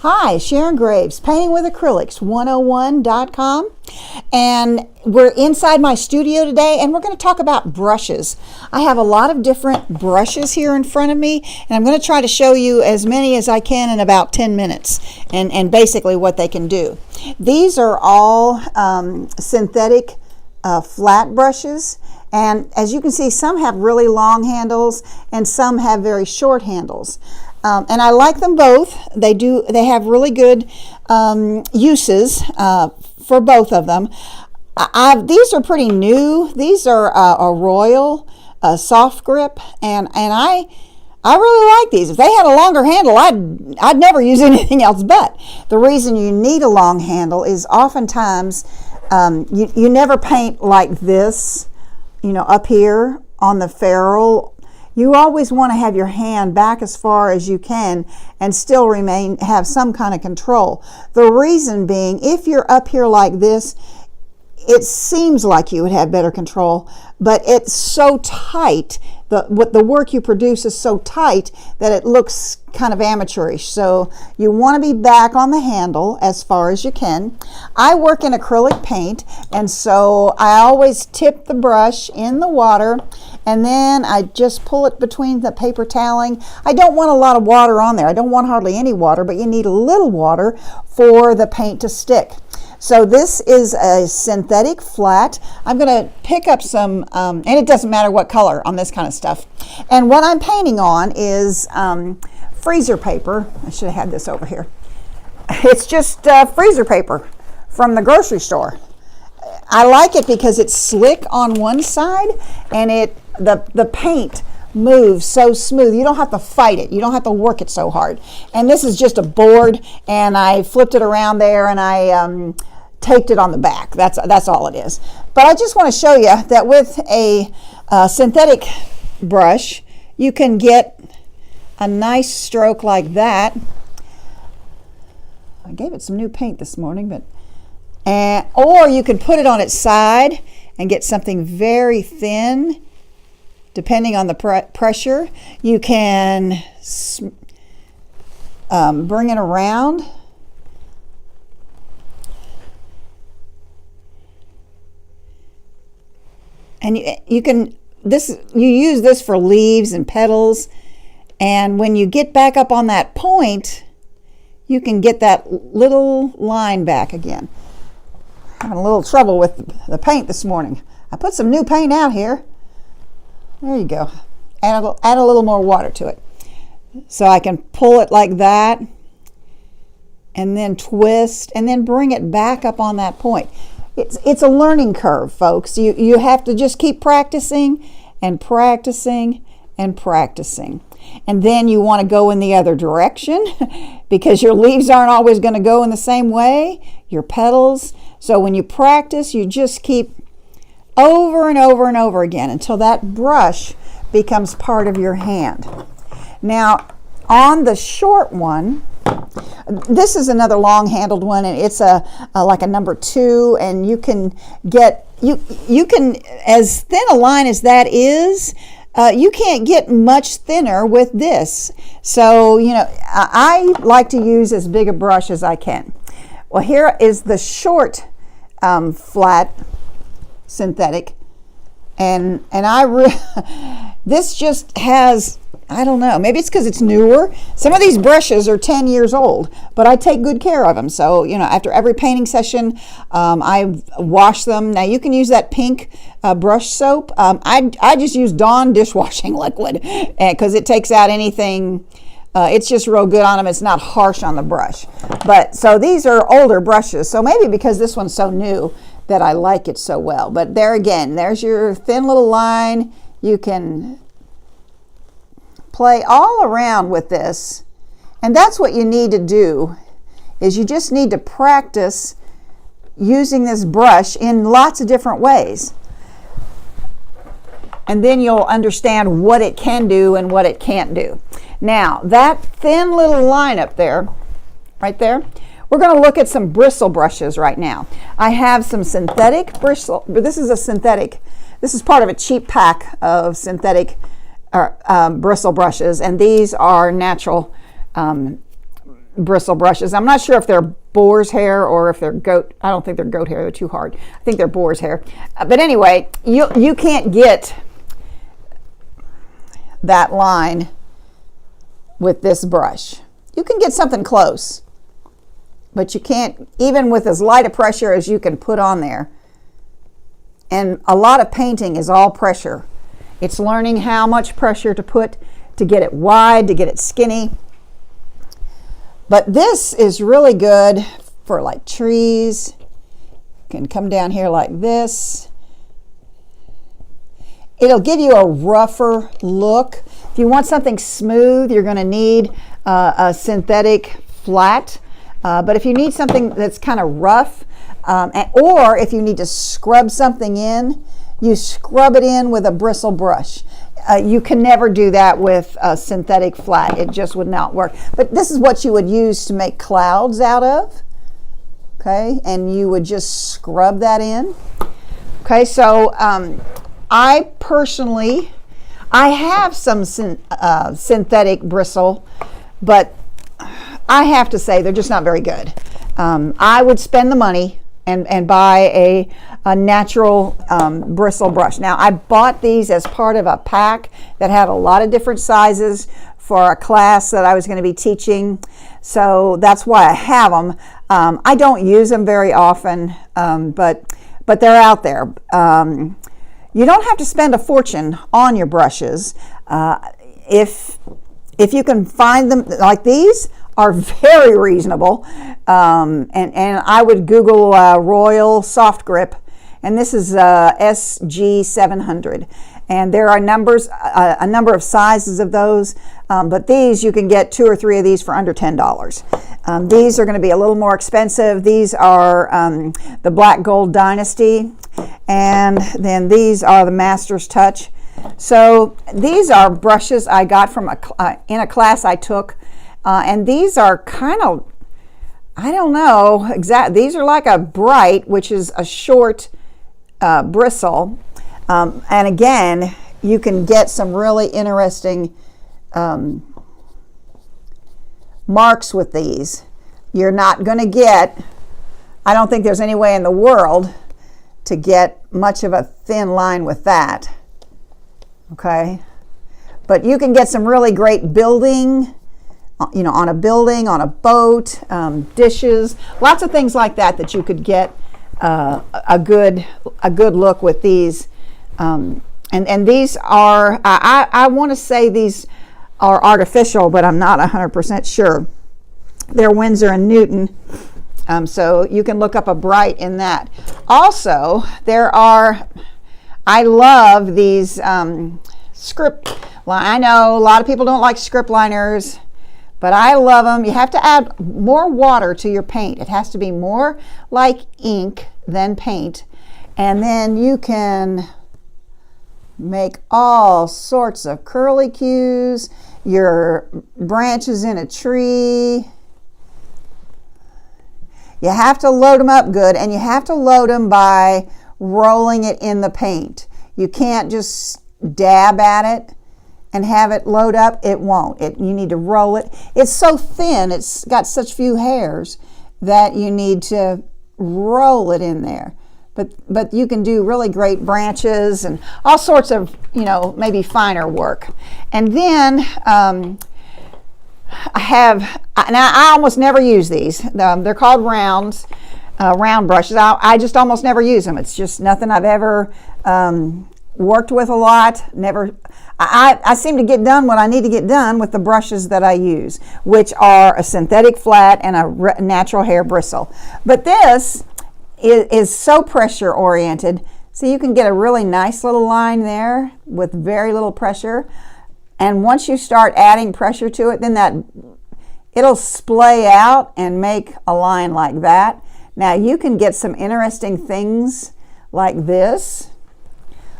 Hi, Sharon Graves, paintingwithacrylics101.com, and we're inside my studio today and we're going to talk about brushes. I have a lot of different brushes here in front of me, and I'm going to try to show you as many as I can in about 10 minutes and basically what they can do. These are all synthetic flat brushes. And as you can see, some have really long handles and some have very short handles. And I like them both. They have really good uses for both of them. These are pretty new. These are a Royal soft grip, and I really like these. If they had a longer handle, I'd never use anything else. But the reason you need a long handle is oftentimes you never paint like this. You know, up here on the ferrule, you always want to have your hand back as far as you can and still have some kind of control. The reason being, if you're up here like this, it seems like you would have better control, but it's so tight, the work you produce is so tight that it looks kind of amateurish. So you want to be back on the handle as far as you can. I work in acrylic paint, and so I always tip the brush in the water, and then I just pull it between the paper toweling. I don't want a lot of water on there. I don't want hardly any water, but you need a little water for the paint to stick. So this is a synthetic flat. I'm going to pick up some, and it doesn't matter what color on this kind of stuff. And what I'm painting on is freezer paper. I should have had this over here. It's just freezer paper from the grocery store. I like it because it's slick on one side, and the paint moves so smooth. You don't have to fight it. You don't have to work it so hard. And this is just a board, and I flipped it around there, and I taped it on the back. That's all it is. But I just want to show you that with a synthetic brush, you can get a nice stroke like that. I gave it some new paint this morning, or you could put it on its side and get something very thin. Depending on the pressure, you can bring it around. And you use this for leaves and petals, and when you get back up on that point, you can get that little line back again. Having a little trouble with the paint this morning. I put some new paint out here. There you go. Add a little more water to it. So I can pull it like that, and then twist, and then bring it back up on that point. It's a learning curve, folks. You have to just keep practicing and practicing and practicing. And then you want to go in the other direction because your leaves aren't always going to go in the same way, your petals. So when you practice, you just keep over and over and over again until that brush becomes part of your hand. Now, on the short one, this is another long-handled one, and it's like a number 2, and you can get you can, as thin a line as that is, you can't get much thinner with this. So I like to use as big a brush as I can. Well, here is the short flat synthetic, and this just has, I don't know, maybe it's because it's newer. Some of these brushes are 10 years old, but I take good care of them. So after every painting session, I wash them. Now you can use that pink brush soap. I just use Dawn dishwashing liquid because it takes out anything. It's just real good on them. It's not harsh on the brush. But so these are older brushes, so maybe because this one's so new that I like it so well. But there again, there's your thin little line. You can play all around with this, and that's what you need to do, is you just need to practice using this brush in lots of different ways, and then you'll understand what it can do and what it can't do. Now that thin little line up there, right there, we're going to look at some bristle brushes right now. I have some synthetic bristle, but this is a synthetic. This is part of a cheap pack of synthetic bristle brushes, and these are natural bristle brushes. I'm not sure if they're boar's hair or if they're goat. I don't think they're goat hair. They're too hard. I think they're boar's hair. But anyway, you can't get that line with this brush. You can get something close, but you can't, even with as light a pressure as you can put on there. And a lot of painting is all pressure. It's learning how much pressure to put to get it wide, to get it skinny. But this is really good for like trees. You can come down here like this. It'll give you a rougher look. If you want something smooth, you're going to need a synthetic flat. But if you need something that's kind of rough, or if you need to scrub something in, you scrub it in with a bristle brush. You can never do that with a synthetic flat. It just would not work. But this is what you would use to make clouds out of. Okay, and you would just scrub that in. Okay, so I personally, I have some synthetic bristle, but I have to say they're just not very good. I would spend the money and buy a natural bristle brush. Now, I bought these as part of a pack that had a lot of different sizes for a class that I was going to be teaching, so that's why I have them. I don't use them very often, but they're out there. You don't have to spend a fortune on your brushes. If you can find them, like these are very reasonable, and I would Google Royal Soft Grip, and this is SG700, and there are a number of sizes of those, but these you can get 2 or 3 of these for under $10. These are going to be a little more expensive. These are the Black Gold Dynasty, and then these are the Master's Touch. So these are brushes I got from in a class I took, and these are kind of, I don't know exactly, these are like a bright, which is a short bristle, and again, you can get some really interesting marks with these. You're not going to get, I don't think there's any way in the world to get much of a thin line with that. Okay, but you can get some really great building, on a building, on a boat, dishes, lots of things like that you could get a good look with these. And these are, I want to say these are artificial, but I'm not 100% sure. They're Winsor and Newton. So you can look up a bright in that. Also, I love these script. Well, I know a lot of people don't like script liners, but I love them. You have to add more water to your paint. It has to be more like ink than paint. And then you can make all sorts of curlicues, your branches in a tree. You have to load them up good, and you have to load them by rolling it in the paint. You can't just dab at it and have it load up. It won't. You need to roll it. It's so thin, it's got such few hairs that you need to roll it in there. But you can do really great branches and all sorts of, maybe finer work. And then I almost never use these. They're called round brushes. I just almost never use them. It's just nothing I've ever worked with a lot. I seem to get done what I need to get done with the brushes that I use, which are a synthetic flat and a natural hair bristle. But this is so pressure oriented, so you can get a really nice little line there with very little pressure. And once you start adding pressure to it, then it'll splay out and make a line like that. Now you can get some interesting things like this.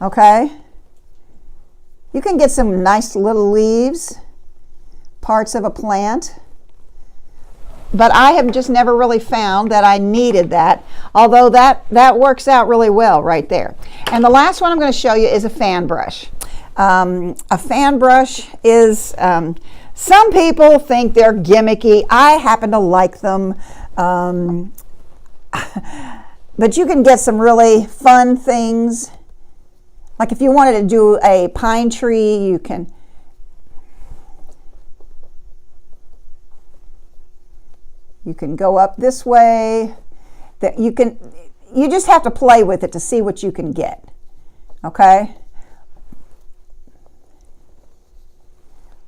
Okay, you can get some nice little leaves, parts of a plant, but I have just never really found that I needed that, although that works out really well right there. And the last one I'm going to show you is a fan brush. A fan brush is Some people think they're gimmicky. I happen to like them. But you can get some really fun things. Like if you wanted to do a pine tree, you can go up this way. That you just have to play with it to see what you can get. Okay?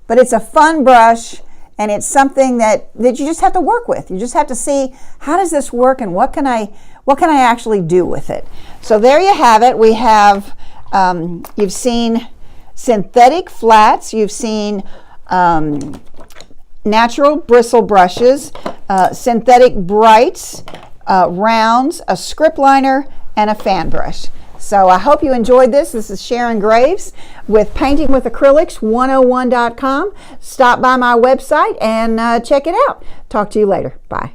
But it's a fun brush, and it's something that you just have to work with. You just have to see, how does this work, and what can I actually do with it? So there you have it. We have, you've seen synthetic flats, you've seen natural bristle brushes, synthetic brights, rounds, a script liner, and a fan brush. So I hope you enjoyed this. This is Sharon Graves with paintingwithacrylics101.com. Stop by my website and check it out. Talk to you later. Bye.